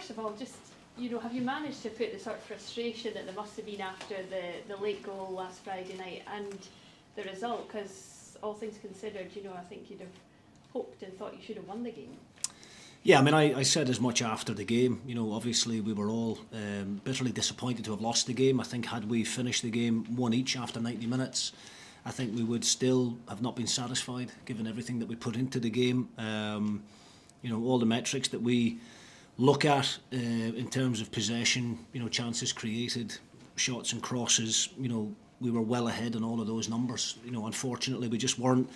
first of all, just, have you managed to put the sort of frustration that there must have been after the late goal last Friday night and the result? Because all things considered, I think you'd have hoped and thought you should have won the game. Yeah, I mean, I said as much after the game. Obviously we were all bitterly disappointed to have lost the game. I think had we finished the game 1 each after 90 minutes, I think we would still have not been satisfied, given everything that we put into the game. All the metrics that we look at in terms of possession, chances created, shots and crosses, we were well ahead in all of those numbers. Unfortunately, we just weren't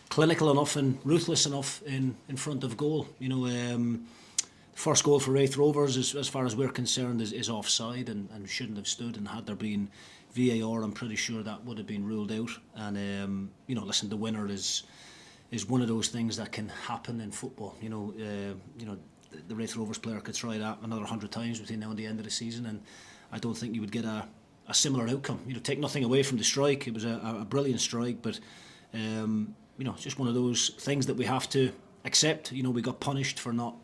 clinical enough and ruthless enough in front of goal. The first goal for Raith Rovers, as far as we're concerned, is offside and shouldn't have stood. And had there been VAR, I'm pretty sure that would have been ruled out. And listen, the winner is one of those things that can happen in football. The Raith Rovers player could try that another 100 times between now and the end of the season, and I don't think you would get a similar outcome. Take nothing away from the strike; it was a brilliant strike, but it's just one of those things that we have to accept. We got punished for not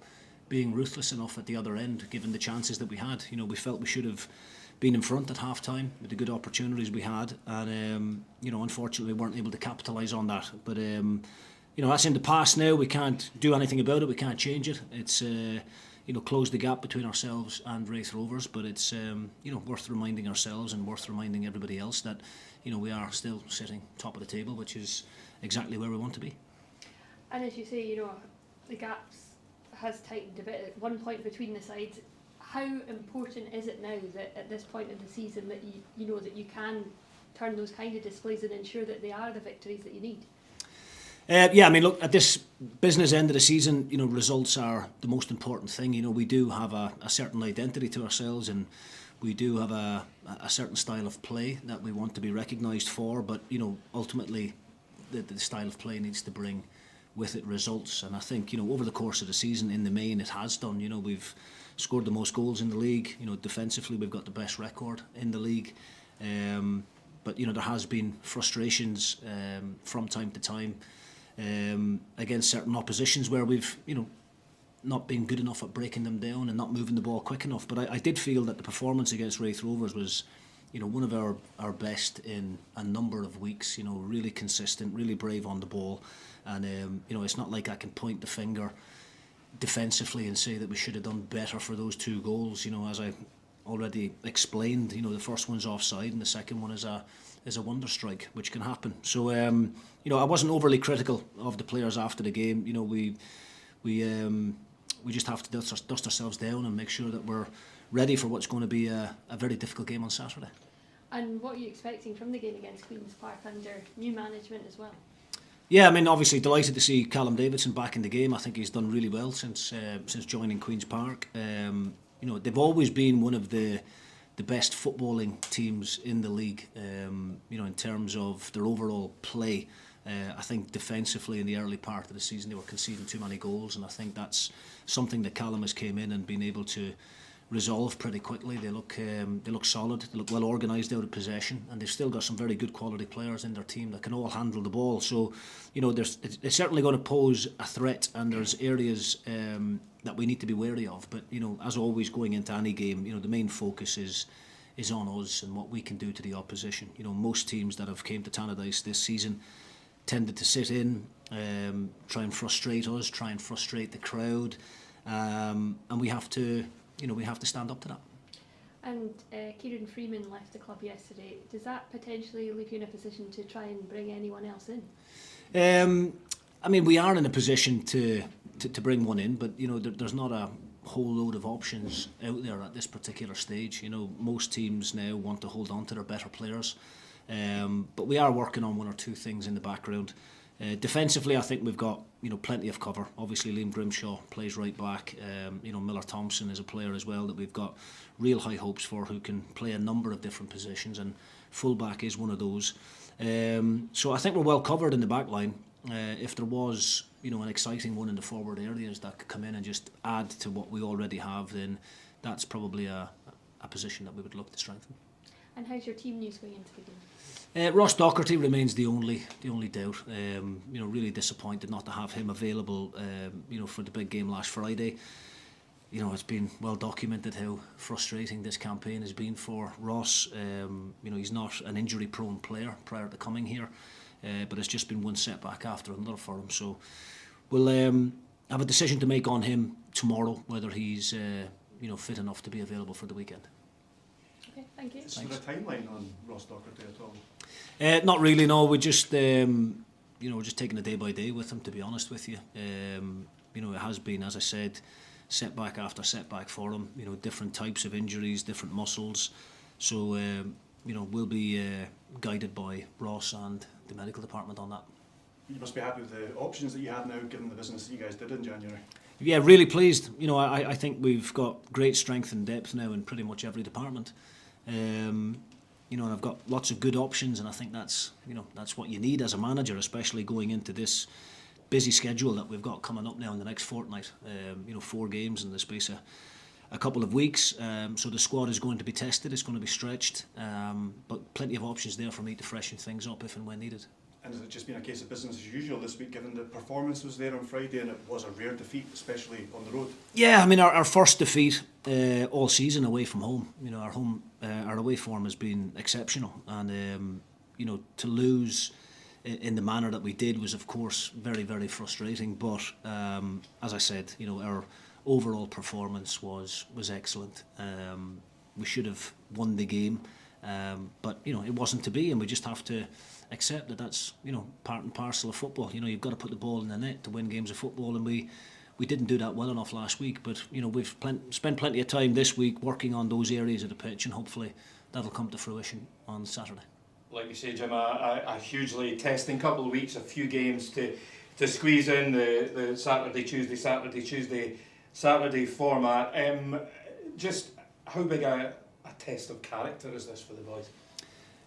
being ruthless enough at the other end, given the chances that we had. We felt we should have been in front at half time with the good opportunities we had, and unfortunately we weren't able to capitalise on that. But that's in the past now. We can't do anything about it. We can't change it. It's close the gap between ourselves and Raith Rovers, but it's worth reminding ourselves and worth reminding everybody else that we are still sitting top of the table, which is exactly where we want to be. And as you say, the gaps has tightened a bit at 1 point between the sides. How important is it now that at this point in the season that that you can turn those kind of displays and ensure that they are the victories that you need? I mean, look, at this business end of the season, results are the most important thing. We do have a certain identity to ourselves, and we do have a certain style of play that we want to be recognised for. But ultimately, the style of play needs to bring with it results. And I think over the course of the season, in the main, it has done. We've scored the most goals in the league. Defensively, we've got the best record in the league. But there has been frustrations from time to time. Against certain oppositions where we've not been good enough at breaking them down and not moving the ball quick enough. But I did feel that the performance against Raith Rovers was one of our best in a number of weeks. Really consistent, really brave on the ball, and it's not like I can point the finger defensively and say that we should have done better for those 2 goals. As I already explained, the first one's offside and the second one is a wonder strike, which can happen. So I wasn't overly critical of the players after the game. We just have to dust ourselves down and make sure that we're ready for what's going to be a very difficult game on Saturday. And what are you expecting from the game against Queen's Park under new management as well? Yeah, I mean, obviously delighted to see Callum Davidson back in the game. I think he's done really well since joining Queen's Park. They've always been one of the best footballing teams in the league, in terms of their overall play. I think defensively in the early part of the season they were conceding too many goals, and I think that's something that Callum has came in and been able to resolve pretty quickly. They look solid, they look well organised out of possession, and they've still got some very good quality players in their team that can all handle the ball. So it's certainly going to pose a threat, and there's areas that we need to be wary of. But as always, going into any game, the main focus is on us and what we can do to the opposition. Most teams that have came to Tannadice this season tended to sit in, try and frustrate us, try and frustrate the crowd, and we have to stand up to that. And Kieran Freeman left the club yesterday. Does that potentially leave you in a position to try and bring anyone else in? I mean, we are in a position to bring one in, but there's not a whole load of options out there at this particular stage. Most teams now want to hold on to their better players, but we are working on 1 or 2 things in the background. Defensively, I think we've got plenty of cover. Obviously, Liam Grimshaw plays right back. Miller Thompson is a player as well that we've got real high hopes for, who can play a number of different positions, and fullback is one of those. So I think we're well covered in the back line. If there was an exciting one in the forward areas that could come in and just add to what we already have, then that's probably a position that we would look to strengthen. And how's your team news going into the game? Ross Docherty remains the only doubt. Really disappointed not to have him available. For the big game last Friday. you know, it's been well documented how frustrating this campaign has been for Ross. You know, he's not an injury-prone player prior to coming here, but it's just been one setback after another for him. So we'll have a decision to make on him tomorrow, whether he's you know, fit enough to be available for the weekend. Okay, thank you. Is there a timeline on Ross Docherty at all? Not really, no. We just, you know, we're just taking it day by day with him, to be honest with you. You know, it has been, as I said, setback after setback for him. You know, different types of injuries, different muscles. So, you know, we'll be guided by Ross and the medical department on that. You must be happy with the options that you have now, given the business that you guys did in January. Yeah, really pleased. You know, I think we've got great strength and depth now in pretty much every department. You know, and I've got lots of good options, and I think that's, you know, that's what you need as a manager, especially going into this busy schedule that we've got coming up now in the next fortnight. You know, 4 games in the space of a couple of weeks. So the squad is going to be tested, it's going to be stretched, but plenty of options there for me to freshen things up if and when needed. And has it just been a case of business as usual this week, given the performance was there on Friday and it was a rare defeat, especially on the road? Yeah, I mean, our first defeat all season away from home. You know, our away form has been exceptional, and you know, to lose in the manner that we did was, of course, very, very frustrating. But as I said, you know, our overall performance was excellent. We should have won the game, but you know, it wasn't to be, and we just have to accept that that's, you know, part and parcel of football. You know, you've got to put the ball in the net to win games of football, and we didn't do that well enough last week. But you know, we've spent plenty of time this week working on those areas of the pitch, and hopefully that'll come to fruition on Saturday. Like you say, Jim, a hugely testing couple of weeks, a few games to squeeze in the Saturday format. Just how big a test of character is this for the boys?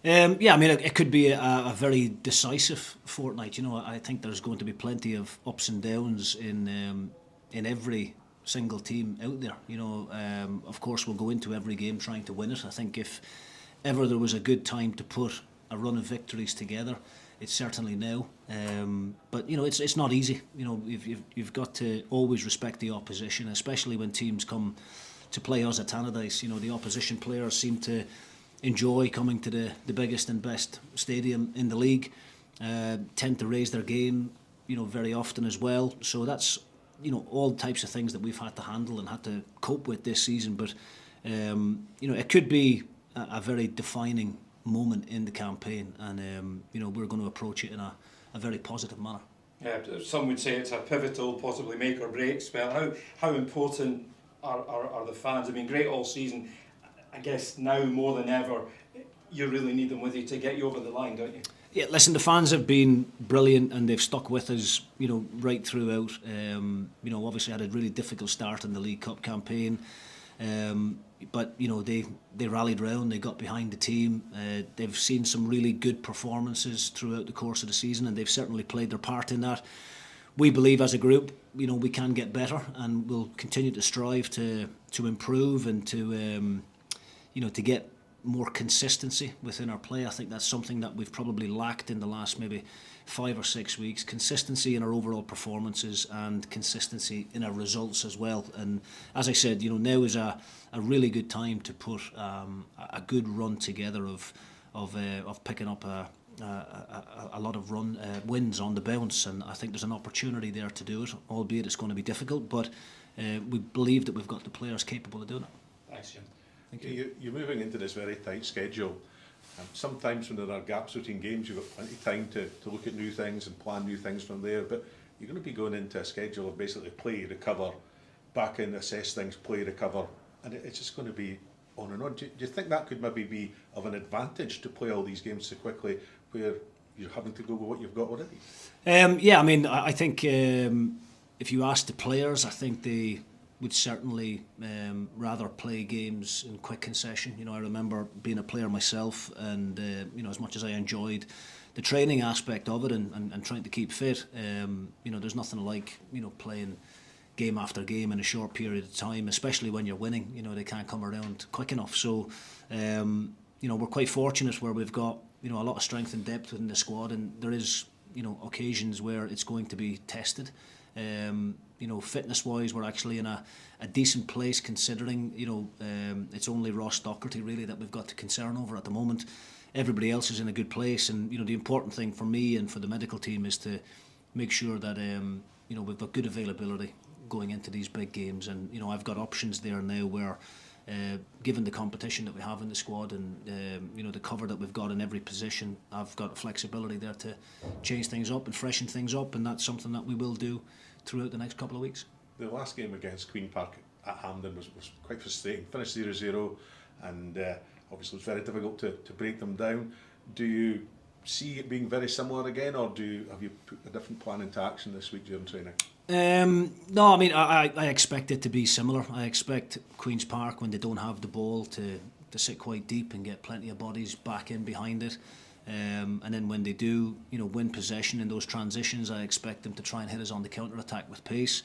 Yeah, I mean, it could be a very decisive fortnight. You know, I think there's going to be plenty of ups and downs in every single team out there. You know, of course, we'll go into every game trying to win it. I think if ever there was a good time to put a run of victories together, it's certainly now. But you know, it's not easy. You know, you've got to always respect the opposition, especially when teams come to play us at Tannadice. You know, the opposition players seem to enjoy coming to the biggest and best stadium in the league, tend to raise their game, you know, very often as well. So that's, you know, all types of things that we've had to handle and had to cope with this season. But you know, it could be a very defining moment in the campaign, and you know, we're going to approach it in a very positive manner. Yeah, some would say it's a pivotal, possibly make or break spell. How important are the fans? I mean, great all season. I guess now more than ever, you really need them with you to get you over the line, don't you? Yeah, listen, the fans have been brilliant and they've stuck with us, you know, right throughout. You know, obviously had a really difficult start in the League Cup campaign, but you know, they rallied round, they got behind the team. They've seen some really good performances throughout the course of the season, and they've certainly played their part in that. We believe as a group, you know, we can get better, and we'll continue to strive to improve and to you know, to get more consistency within our play. I think that's something that we've probably lacked in the last maybe 5 or 6 weeks. Consistency in our overall performances and consistency in our results as well. And as I said, you know, now is a really good time to put a good run together of picking up a lot of wins on the bounce, and I think there's an opportunity there to do it, albeit it's going to be difficult, but we believe that we've got the players capable of doing it. Thanks, Jim. Thank you. You're moving into this very tight schedule. Sometimes when there are gaps between games, you've got plenty of time to look at new things and plan new things from there, but you're going to be going into a schedule of basically play, recover, back in, assess things, play, recover, and it's just going to be on and on. Do you think that could maybe be of an advantage to play all these games so quickly, where you're having to go with what you've got already? Yeah, I mean, I think if you ask the players, I think they would certainly rather play games in quick concession. You know, I remember being a player myself, and you know, as much as I enjoyed the training aspect of it and trying to keep fit, you know, there's nothing like, you know, playing game after game in a short period of time, especially when you're winning. You know, they can't come around quick enough. So, you know, we're quite fortunate where we've got, you know, a lot of strength and depth within the squad, and there is, you know, occasions where it's going to be tested. fitness-wise, we're actually in a decent place considering, it's only Ross Docherty really that we've got to concern over at the moment. Everybody else is in a good place, and the important thing for me and for the medical team is to make sure that we've got good availability going into these big games, and I've got options there now where given the competition that we have in the squad and the cover that we've got in every position, I've got flexibility there to change things up and freshen things up, and that's something that we will do throughout the next couple of weeks. The last game against Queen Park at Hampden was quite frustrating. Finished 0-0, and obviously it was very difficult to break them down. Do you see it being very similar again, or have you put a different plan into action this week during training? No, I mean I expect it to be similar. I expect Queen's Park, when they don't have the ball, to sit quite deep and get plenty of bodies back in behind it. And then when they do, win possession in those transitions, I expect them to try and hit us on the counter attack with pace.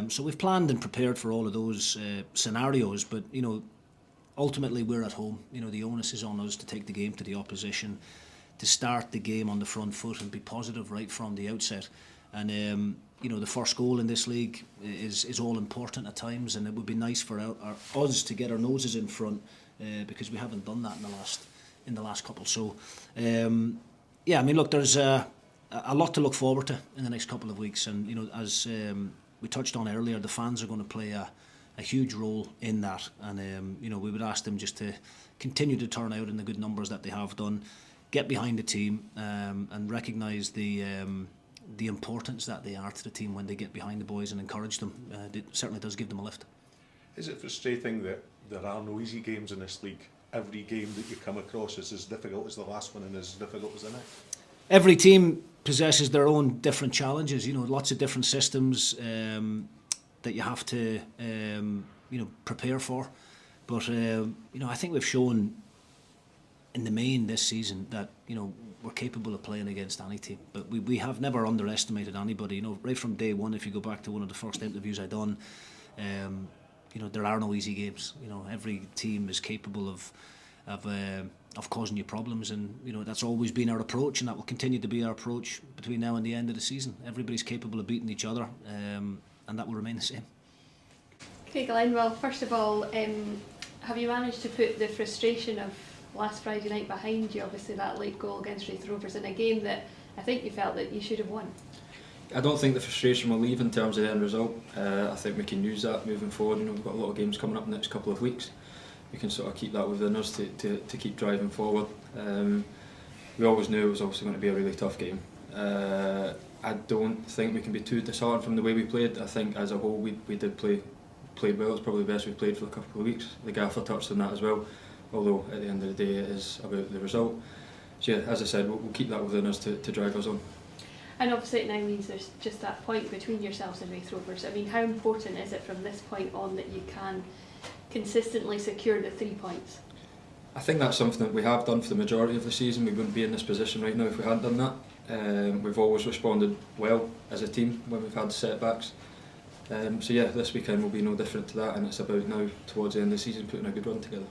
So we've planned and prepared for all of those scenarios, but ultimately we're at home. The onus is on us to take the game to the opposition, to start the game on the front foot and be positive right from the outset. And the first goal in this league is all important at times, and it would be nice for us to get our noses in front because we haven't done that in the last couple. So I mean, look, there's a lot to look forward to in the next couple of weeks, and as we touched on earlier, the fans are going to play a huge role in that, and we would ask them just to continue to turn out in the good numbers that they have done, get behind the team, and recognise the importance that they are to the team when they get behind the boys and encourage them. It certainly does give them a lift. Is it frustrating that there are no easy games in this league? Every game that you come across is as difficult as the last one and as difficult as the next? Every team possesses their own different challenges, lots of different systems that you have to prepare for. But I think we've shown in the main this season that we're capable of playing against any team, but we have never underestimated anybody. Right from day one, if you go back to one of the first interviews I done, there are no easy games. Every team is capable of causing you problems, and that's always been our approach, and that will continue to be our approach between now and the end of the season. Everybody's capable of beating each other, and that will remain the same. Okay, Glenn, well, first of all, have you managed to put the frustration of last Friday night behind you? Obviously that late goal against Wraith Rovers in a game that I think you felt that you should have won. I don't think the frustration will leave in terms of the end result. I think we can use that moving forward. We've got a lot of games coming up in the next couple of weeks. We can sort of keep that within us to keep driving forward. We always knew it was obviously going to be a really tough game. I don't think we can be too disheartened from the way we played. I think as a whole we did played well. It's probably the best we've played for a couple of weeks. The gaffer touched on that as well, although at the end of the day it is about the result. So yeah, as I said, we'll keep that within us to drive us on. And obviously it now means there's just that point between yourselves and Wraith Rovers. I mean, how important is it from this point on that you can consistently secure the 3 points? I think that's something that we have done for the majority of the season. We wouldn't be in this position right now if we hadn't done that. We've always responded well as a team when we've had setbacks. So yeah, this weekend will be no different to that, and it's about now towards the end of the season putting a good run together.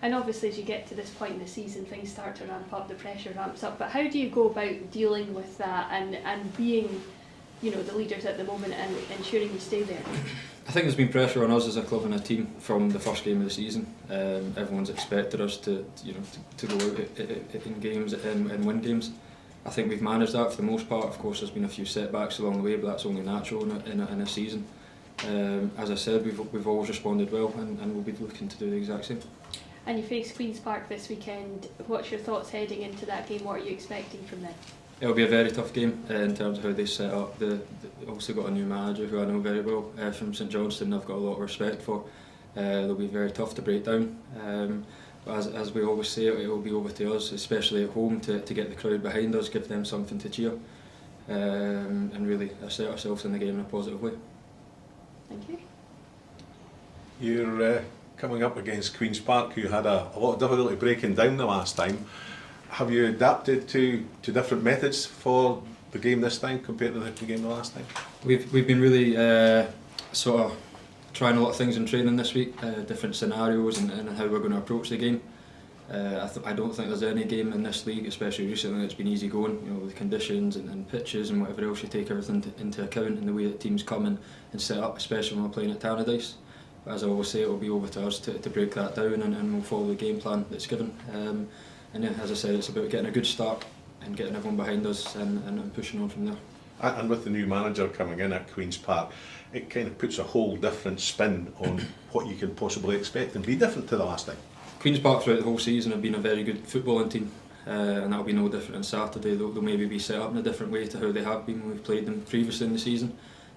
And obviously as you get to this point in the season, things start to ramp up, the pressure ramps up, but how do you go about dealing with that and being the leaders at the moment and ensuring you stay there? I think there's been pressure on us as a club and a team from the first game of the season. Everyone's expected us to go out in games and win games. I think we've managed that for the most part. Of course, there's been a few setbacks along the way, but that's only natural in a season. As I said, we've always responded well, and we'll be looking to do the exact same. And you face Queen's Park this weekend. What's your thoughts heading into that game? What are you expecting from them? It'll be a very tough game in terms of how they set up. They obviously got a new manager who I know very well from St Johnstone. I've got a lot of respect for. They'll be very tough to break down. But as we always say, it will be over to us, especially at home, to get the crowd behind us, give them something to cheer, and really assert ourselves in the game in a positive way. Thank you. You're coming up against Queen's Park, who had a lot of difficulty breaking down the last time. Have you adapted to different methods for the game this time compared to the game the last time? We've been really sort of trying a lot of things in training this week, different scenarios and how we're going to approach the game. I don't think there's any game in this league, especially recently, that's been easy going. You know, with conditions and pitches and whatever else, you take everything into account, and the way that teams come in and set up, especially when we're playing at Tannadice. But as I always say, it will be over to us to break that down, and we'll follow the game plan that's given. And yeah, as I said, it's about getting a good start and getting everyone behind us and pushing on from there. And with the new manager coming in at Queen's Park, it kind of puts a whole different spin on what you can possibly expect and be different to the last time. Queen's Park throughout the whole season have been a very good footballing team, and that'll be no different on Saturday. They'll maybe be set up in a different way to how they have been when we've played them previously in the season,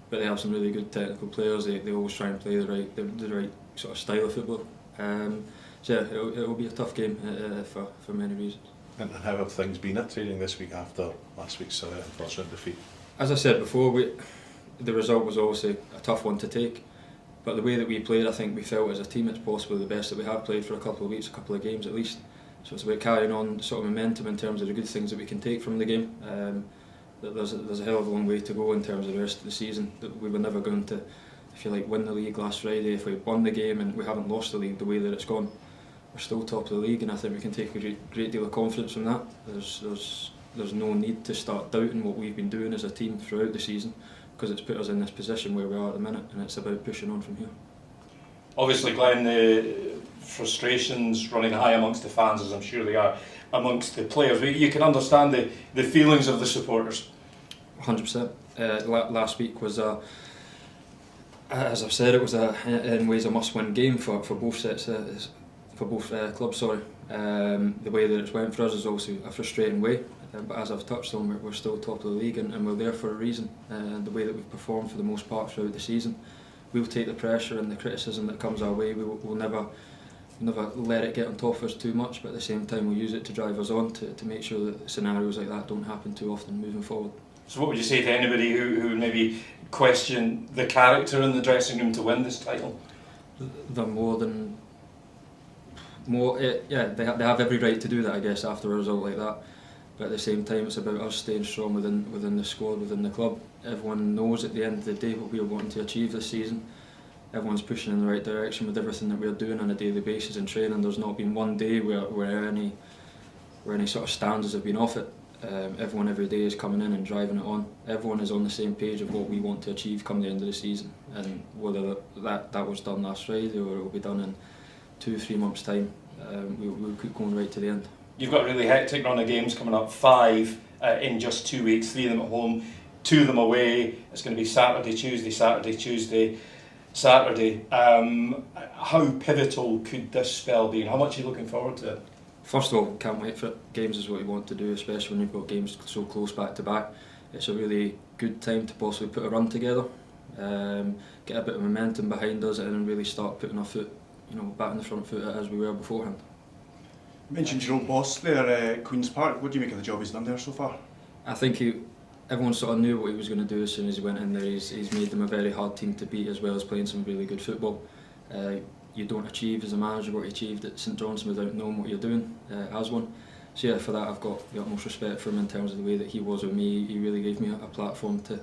but they have some really good technical players. They always try and play the right sort of style of football. So yeah, it'll be a tough game for many reasons. And how have things been at training this week after last week's unfortunate defeat? As I said before, the result was obviously a tough one to take, but the way that we played, I think we felt as a team it's possibly the best that we have played for a couple of weeks, a couple of games at least. So it's about carrying on sort of momentum in terms of the good things that we can take from the game. There's a hell of a long way to go in terms of the rest of the season. That we were never going to, if you like, win the league last Friday. If we won the game and we haven't lost the league the way that it's gone, we're still top of the league, and I think we can take a great deal of confidence from that. There's no need to start doubting what we've been doing as a team throughout the season, because it's put us in this position where we are at the minute, and it's about pushing on from here. Obviously, Glenn, the frustrations running high amongst the fans, as I'm sure they are amongst the players. You can understand the feelings of the supporters. 100%. Last week was as I've said, it was in ways a must-win game for both sets, for both clubs. Sorry, the way that it's went for us is also a frustrating way. But as I've touched on, we're still top of the league, and we're there for a reason. The way that we've performed for the most part throughout the season, we'll take the pressure and the criticism that comes our way. We'll never let it get on top of us too much, but at the same time we'll use it to drive us on to make sure that scenarios like that don't happen too often moving forward. So what would you say to anybody who maybe question the character in the dressing room to win this title? They're they have every right to do that, I guess, after a result like that. But at the same time, it's about us staying strong within the squad, within the club. Everyone knows at the end of the day what we're wanting to achieve this season. Everyone's pushing in the right direction with everything that we're doing on a daily basis in training. There's not been one day where any sort of standards have been off it. Everyone every day is coming in and driving it on. Everyone is on the same page of what we want to achieve come the end of the season, and whether that was done last Friday or it will be done in 2-3 months' time, we'll keep going right to the end. You've got a really hectic run of games coming up, 5 in just 2 weeks, 3 of them at home, 2 of them away. It's going to be Saturday, Tuesday, Saturday, Tuesday, Saturday. How pivotal could this spell be, and how much are you looking forward to it? First of all, can't wait for it. Games is what you want to do, especially when you've got games so close back to back. It's a really good time to possibly put a run together, get a bit of momentum behind us, and then really start putting our foot, back in the front foot as we were beforehand. You mentioned your old boss there at Queen's Park. What do you make of the job he's done there so far? I think everyone sort of knew what he was going to do as soon as he went in there. He's made them a very hard team to beat, as well as playing some really good football. You don't achieve as a manager what he achieved at St Johnstone without knowing what you're doing as one. So yeah, for that I've got the utmost respect for him in terms of the way that he was with me. He really gave me a platform to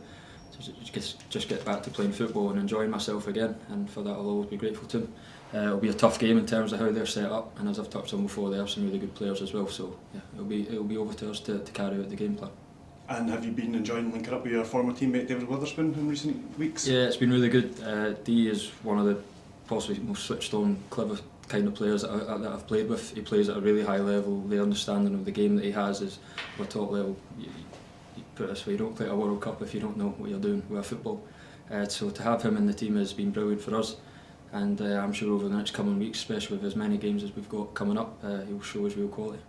just get back to playing football and enjoying myself again, and for that I'll always be grateful to him. It'll be a tough game in terms of how they're set up, and as I've touched on before, they have some really good players as well. So yeah, it'll be over to us to carry out the game plan. And have you been enjoying linking up with your former teammate David Witherspoon in recent weeks? Yeah, it's been really good. Dee is one of the possibly most switched on, clever kind of players that I've played with. He plays at a really high level. The understanding of the game that he has is of a top level. You put it this way, you don't play a World Cup if you don't know what you're doing with football. So to have him in the team has been brilliant for us, and I'm sure over the next coming weeks, especially with as many games as we've got coming up, he'll show his real quality.